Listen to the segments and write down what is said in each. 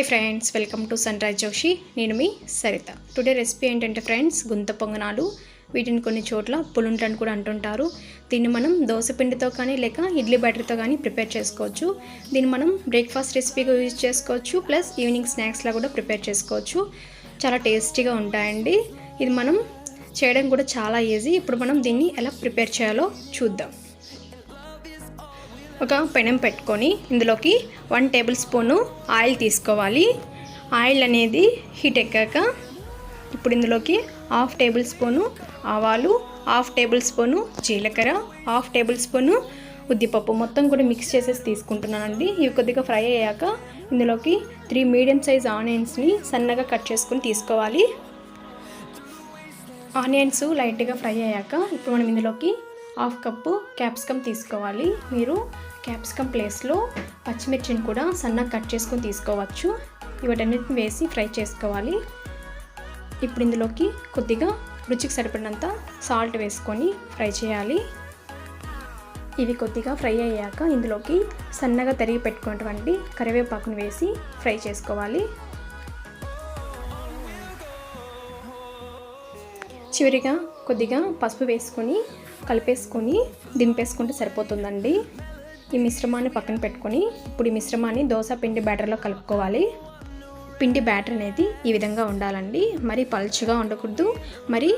Friends, welcome to sunrise Joshi. నేను మీ Saritha. Today recipe ఏంటంటే friends, గుంత పొంగనాలు. వీటిని కొన్ని చోట్ల పులుంటని కూడా అంటుంటారు. దీన్ని మనం దోశ పిండితో కానీ లేక ఇడ్లీ బ్యాటర్తో కానీ ప్రిపేర్ చేసుకోవచ్చు. దీన్ని మనం బ్రేక్ఫాస్ట్ రెసిపీగా యూజ్ చేసుకోవచ్చు, ప్లస్ ఈవినింగ్ స్నాక్స్లా కూడా ప్రిపేర్ చేసుకోవచ్చు. చాలా టేస్టీగా ఉంటాయండి. ఇది మనం చేయడం కూడా చాలా ఈజీ. ఇప్పుడు మనం దీన్ని ఎలా ప్రిపేర్ చేయాలో చూద్దాం. ఒక పెనం పెట్టుకొని ఇందులోకి 1 టేబుల్ స్పూను ఆయిల్ తీసుకోవాలి. ఆయిల్ అనేది హీట్ ఎక్కాక ఇప్పుడు ఇందులోకి 1/2 టేబుల్ స్పూను ఆవాలు, 1/2 టేబుల్ స్పూను జీలకర్ర, 1/2 టేబుల్ స్పూను ఉద్దిపప్పు మొత్తం కూడా మిక్స్ చేసేసి తీసుకుంటున్నానండి. ఇవి కొద్దిగా ఫ్రై అయ్యాక ఇందులోకి 3 మీడియం సైజ్ ఆనియన్స్ని సన్నగా కట్ చేసుకొని తీసుకోవాలి. ఆనియన్స్ లైట్గా ఫ్రై అయ్యాక ఇప్పుడు మనం ఇందులోకి 1/2 కప్పు క్యాప్సికమ్ తీసుకోవాలి. మీరు క్యాప్సికమ్ ప్లేస్లో పచ్చిమిర్చిని కూడా సన్నగా కట్ చేసుకొని తీసుకోవచ్చు. వీటన్నిటిని వేసి ఫ్రై చేసుకోవాలి. ఇప్పుడు ఇందులోకి కొద్దిగా రుచికి సరిపడినంత సాల్ట్ వేసుకొని ఫ్రై చేయాలి. ఇవి కొద్దిగా ఫ్రై అయ్యాక ఇందులోకి సన్నగా తరిగి పెట్టుకున్నటువంటి కరివేపాకును వేసి ఫ్రై చేసుకోవాలి. చివరిగా కొద్దిగా పసుపు వేసుకొని కలిపేసుకొని దింపేసుకుంటే సరిపోతుందండి. ఈ మిశ్రమాన్ని పక్కన పెట్టుకొని ఇప్పుడు ఈ మిశ్రమాన్ని దోశ పిండి బ్యాటర్లో కలుపుకోవాలి. పిండి బ్యాటర్ అనేది ఈ విధంగా ఉండాలండి. మరి పలుచగా ఉండకూడదు, మరి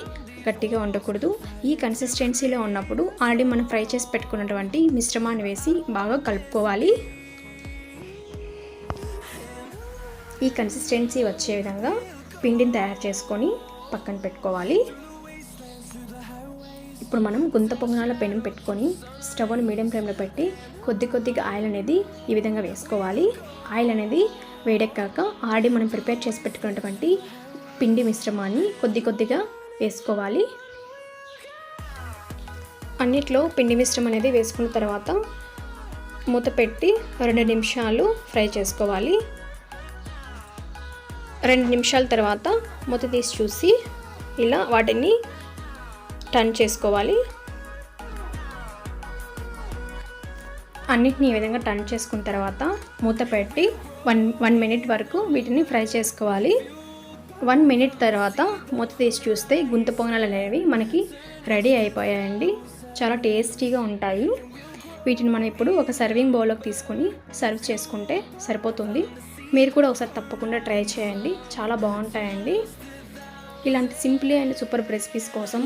గట్టిగా ఉండకూడదు. ఈ కన్సిస్టెన్సీలో ఉన్నప్పుడు ఆల్రెడీ మనం ఫ్రై చేసి పెట్టుకున్నటువంటి మిశ్రమాన్ని వేసి బాగా కలుపుకోవాలి. ఈ కన్సిస్టెన్సీ వచ్చే విధంగా పిండిని తయారు చేసుకొని పక్కన పెట్టుకోవాలి. ఇప్పుడు మనం గుంత పొంగనాల పెనం పెట్టుకొని స్టవ్ను మీడియం ఫ్లేమ్లో పెట్టి కొద్దిగా ఆయిల్ అనేది ఈ విధంగా వేసుకోవాలి. ఆయిల్ అనేది వేడెక్కాక ఆల్రెడీ మనం ప్రిపేర్ చేసి పెట్టుకున్నటువంటి పిండి మిశ్రమాన్ని కొద్దిగా వేసుకోవాలి. అన్నిట్లో పిండి మిశ్రమం అనేది వేసుకున్న తర్వాత మూత పెట్టి 2 నిమిషాలు ఫ్రై చేసుకోవాలి. 2 నిమిషాల తర్వాత మూత తీసి చూసి ఇలా వాటిని టర్న్ చేసుకోవాలి. అన్నిటిని ఈ విధంగా టర్న్ చేసుకున్న తర్వాత మూత పెట్టి 1 మినిట్ వరకు వీటిని ఫ్రై చేసుకోవాలి. 1 మినిట్ తర్వాత మూత తీసి చూస్తే గుంత పొంగనాలు అనేవి మనకి రెడీ అయిపోయాయండి. చాలా టేస్టీగా ఉంటాయి. వీటిని మనం ఇప్పుడు ఒక సర్వింగ్ బౌల్లోకి తీసుకొని సర్వ్ చేసుకుంటే సరిపోతుంది. మీరు కూడా ఒకసారి తప్పకుండా ట్రై చేయండి. చాలా బాగుంటాయండి. ఇలాంటి సింపుల్ అండ్ సూపర్ రెసిపీస్ కోసం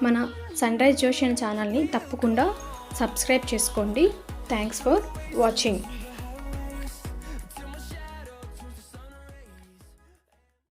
మన సన్రైజ్ జోషి ఛానల్ని తప్పకుండా సబ్స్క్రైబ్ చేసుకోండి. Thanks for watching.